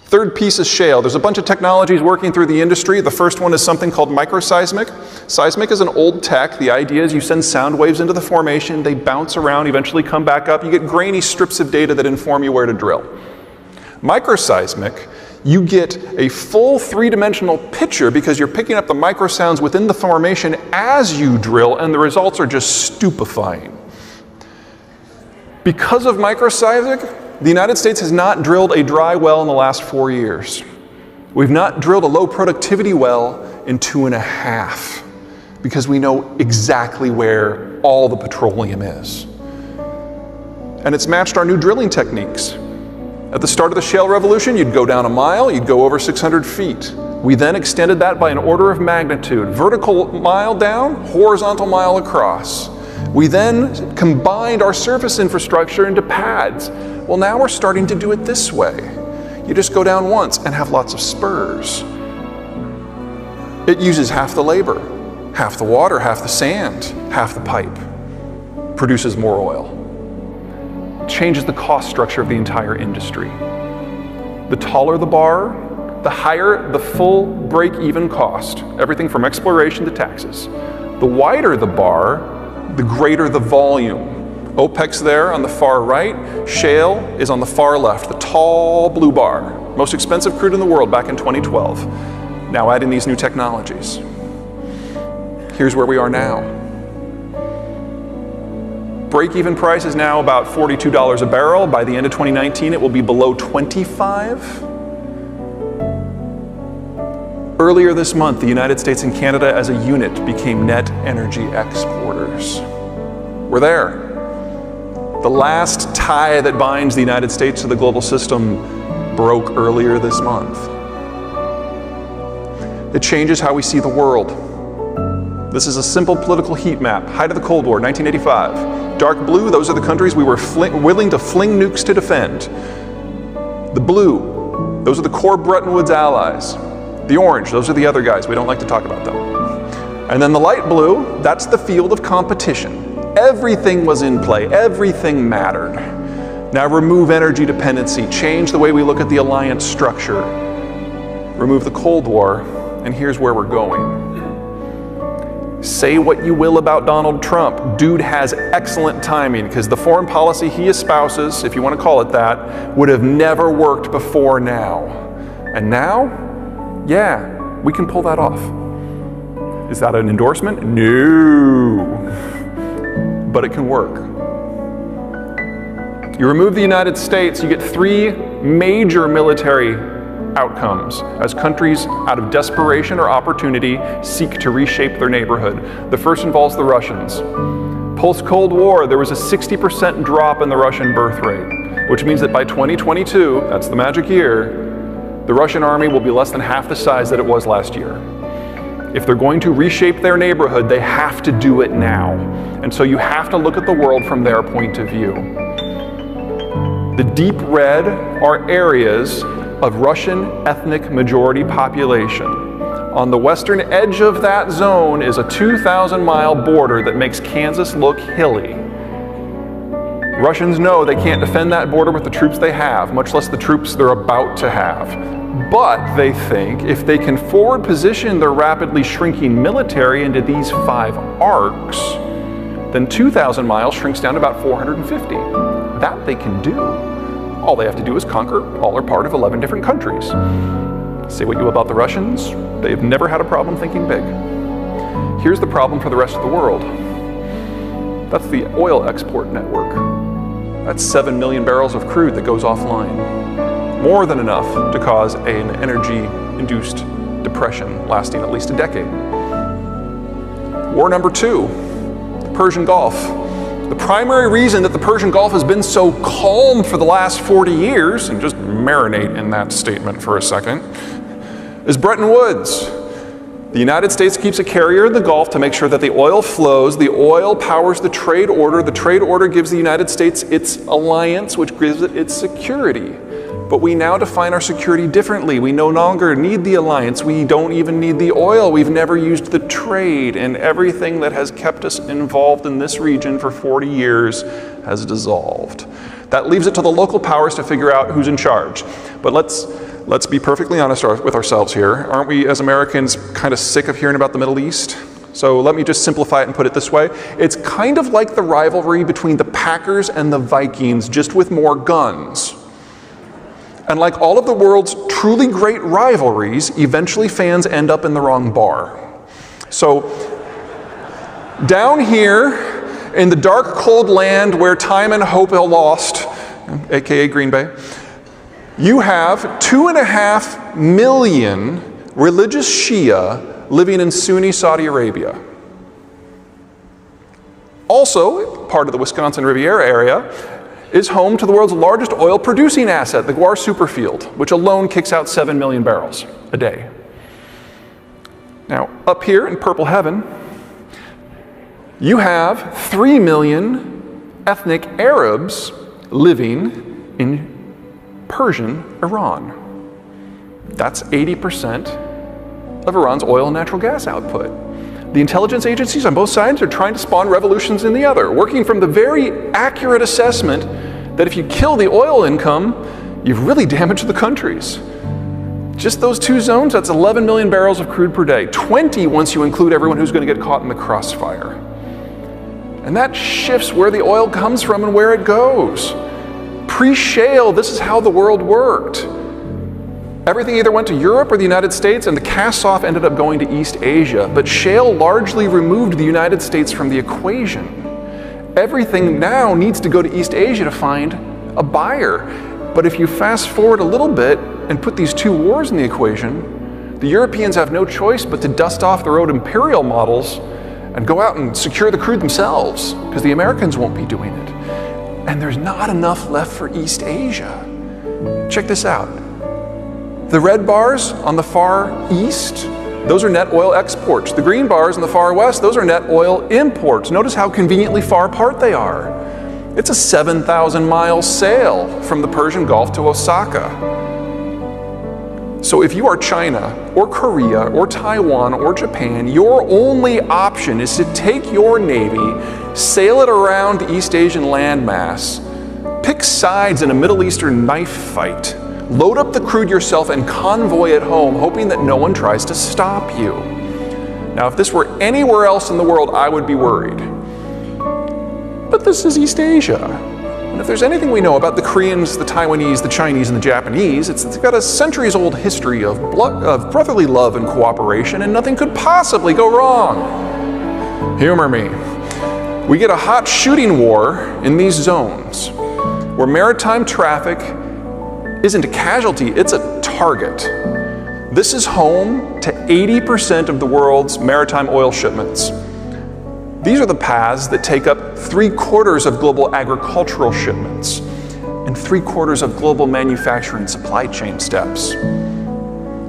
Third piece is shale. There's a bunch of technologies working through the industry. The first one is something called microseismic. Seismic is an old tech. The idea is you send sound waves into the formation, they bounce around, eventually come back up. You get grainy strips of data that inform you where to drill. Microseismic, you get a full three-dimensional picture because you're picking up the microsounds within the formation as you drill, and the results are just stupefying. Because of microseismic, the United States has not drilled a dry well in the last 4 years. We've not drilled a low productivity well in 2.5 because we know exactly where all the petroleum is. And it's matched our new drilling techniques. At the start of the shale revolution, you'd go down a mile, you'd go over 600 feet. We then extended that by an order of magnitude. Vertical mile down, horizontal mile across. We then combined our surface infrastructure into pads. Well, now we're starting to do it this way. You just go down once and have lots of spurs. It uses half the labor, half the water, half the sand, half the pipe. Produces more oil. Changes the cost structure of the entire industry. The taller the bar, the higher the full break-even cost, everything from exploration to taxes. The wider the bar, the greater the volume. OPEC's there on the far right, shale is on the far left, the tall blue bar. Most expensive crude in the world back in 2012. Now adding these new technologies. Here's where we are now. Break-even price is now about $42 a barrel. By the end of 2019, it will be below 25. Earlier this month, the United States and Canada as a unit became net energy exporters. We're there. The last tie that binds the United States to the global system broke earlier this month. It changes how we see the world. This is a simple political heat map. Height of the Cold War, 1985. Dark blue, those are the countries we were willing to fling nukes to defend. The blue, those are the core Bretton Woods allies. The orange, those are the other guys. We don't like to talk about them. And then the light blue, that's the field of competition. Everything was in play, everything mattered. Now remove energy dependency, change the way we look at the alliance structure, remove the Cold War, and here's where we're going. Say what you will about Donald Trump, dude has excellent timing because the foreign policy he espouses, if you want to call it that, would have never worked before now. And now, yeah, we can pull that off. Is that an endorsement? No. But it can work. You remove the United States, you get 3 major military outcomes as countries, out of desperation or opportunity, seek to reshape their neighborhood. The first involves the Russians. Post-Cold War, there was a 60% drop in the Russian birth rate, which means that by 2022, that's the magic year, the Russian army will be less than half the size that it was last year. If they're going to reshape their neighborhood, they have to do it now. And so you have to look at the world from their point of view. The deep red are areas of Russian ethnic majority population. On the western edge of that zone is a 2,000-mile border that makes Kansas look hilly. Russians know they can't defend that border with the troops they have, much less the troops they're about to have. But they think if they can forward position their rapidly shrinking military into these 5 arcs, then 2,000 miles shrinks down to about 450. That they can do. All they have to do is conquer all or part of 11 different countries. Say what you will about the Russians, they've never had a problem thinking big. Here's the problem for the rest of the world. That's the oil export network. That's 7 million barrels of crude that goes offline. More than enough to cause an energy-induced depression lasting at least a decade. War number 2, the Persian Gulf. The primary reason that the Persian Gulf has been so calm for the last 40 years, and just marinate in that statement for a second, is Bretton Woods. The United States keeps a carrier in the Gulf to make sure that the oil flows. The oil powers the trade order. The trade order gives the United States its alliance, which gives it its security. But we now define our security differently. We no longer need the alliance. We don't even need the oil. We've never used the trade, and everything that has kept us involved in this region for 40 years has dissolved. That leaves it to the local powers to figure out who's in charge. But let's let's be perfectly honest with ourselves here. Aren't we, as Americans, kind of sick of hearing about the Middle East? So let me just simplify it and put it this way. It's kind of like the rivalry between the Packers and the Vikings, just with more guns. And like all of the world's truly great rivalries, eventually fans end up in the wrong bar. So down here in the dark, cold land where time and hope are lost, aka Green Bay, you have 2.5 million religious Shia living in Sunni Saudi Arabia. Also, part of the Wisconsin Riviera area is home to the world's largest oil producing asset, the Guar Superfield, which alone kicks out 7 million barrels a day. Now, up here in purple heaven, you have 3 million ethnic Arabs living in Persian Iran. That's 80% of Iran's oil and natural gas output. The intelligence agencies on both sides are trying to spawn revolutions in the other, working from the very accurate assessment that if you kill the oil income, you've really damaged the countries. Just those two zones, that's 11 million barrels of crude per day. 20 once you include everyone who's going to get caught in the crossfire. And that shifts where the oil comes from and where it goes. Pre-shale, this is how the world worked. Everything either went to Europe or the United States, and the cast-off ended up going to East Asia. But shale largely removed the United States from the equation. Everything now needs to go to East Asia to find a buyer. But if you fast forward a little bit and put these two wars in the equation, the Europeans have no choice but to dust off their own imperial models and go out and secure the crude themselves, because the Americans won't be doing it. And there's not enough left for East Asia. Check this out. The red bars on the far east, those are net oil exports. The green bars on the far west, those are net oil imports. Notice how conveniently far apart they are. It's a 7,000-mile sail from the Persian Gulf to Osaka. So if you are China or Korea or Taiwan or Japan, your only option is to take your navy, sail it around the East Asian landmass, pick sides in a Middle Eastern knife fight, load up the crude yourself and convoy it home, hoping that no one tries to stop you. Now, if this were anywhere else in the world, I would be worried. But this is East Asia. And if there's anything we know about the Koreans, the Taiwanese, the Chinese, and the Japanese, it's got a centuries-old history of brotherly love and cooperation, and nothing could possibly go wrong. Humor me. We get a hot shooting war in these zones, where maritime traffic isn't a casualty, it's a target. This is home to 80% of the world's maritime oil shipments. These are the paths that take up 3/4 of global agricultural shipments and 3/4 of global manufacturing supply chain steps.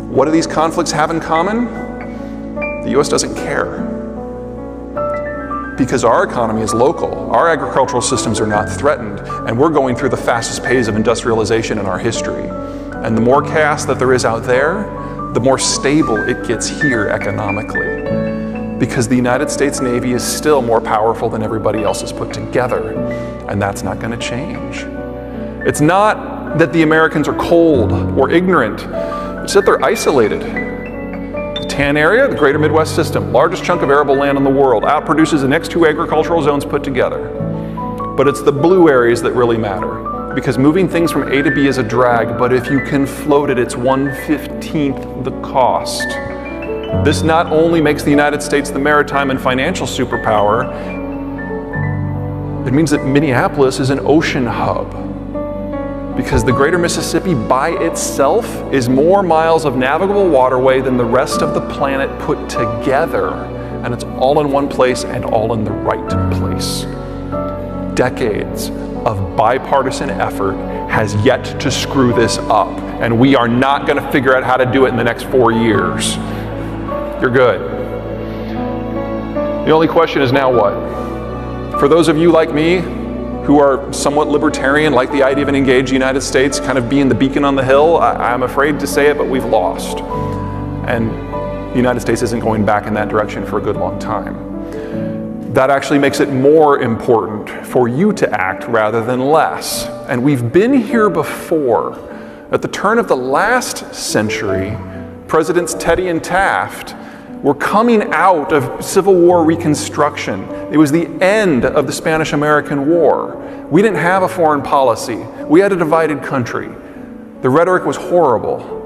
What do these conflicts have in common? The US doesn't care. Because our economy is local, our agricultural systems are not threatened, and we're going through the fastest pace of industrialization in our history. And the more chaos that there is out there, the more stable it gets here economically. Because the United States Navy is still more powerful than everybody else is put together, and that's not going to change. It's not that the Americans are cold or ignorant, it's that they're isolated. The tan area, the greater Midwest system, largest chunk of arable land in the world, outproduces the next two agricultural zones put together. But it's the blue areas that really matter, because moving things from A to B is a drag, but if you can float it, it's 1/15th the cost. This not only makes the United States the maritime and financial superpower, it means that Minneapolis is an ocean hub. Because the greater Mississippi by itself is more miles of navigable waterway than the rest of the planet put together. And it's all in one place and all in the right place. Decades of bipartisan effort has yet to screw this up. And we are not going to figure out how to do it in the next 4 years. You're good. The only question is now what? For those of you like me who are somewhat libertarian, like the idea of an engaged United States kind of being the beacon on the hill, I'm afraid to say it, but we've lost. And the United States isn't going back in that direction for a good long time. That actually makes it more important for you to act rather than less. And we've been here before. At the turn of the last century, Presidents Teddy and Taft were coming out of Civil War reconstruction. It was the end of the Spanish-American War. We didn't have a foreign policy. We had a divided country. The rhetoric was horrible.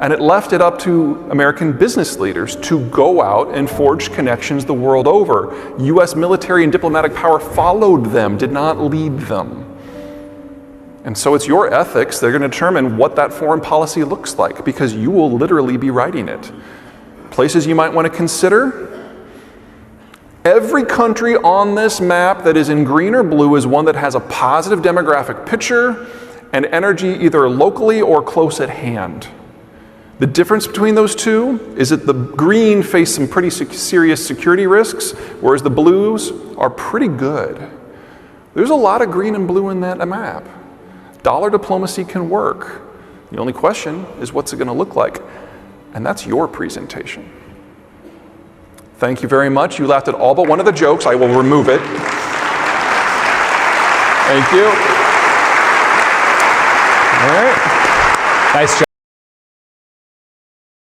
And it left it up to American business leaders to go out and forge connections the world over. US military and diplomatic power followed them, did not lead them. And so it's your ethics that are going to determine what that foreign policy looks like, because you will literally be writing it. Places you might want to consider: every country on this map that is in green or blue is one that has a positive demographic picture and energy either locally or close at hand. The difference between those two is that the green face some pretty serious security risks, whereas the blues are pretty good. There's a lot of green and blue in that map. Dollar diplomacy can work. The only question is, what's it going to look like? And that's your presentation. Thank you very much. You laughed at all but one of the jokes. I will remove it. Thank you. All right. Nice job.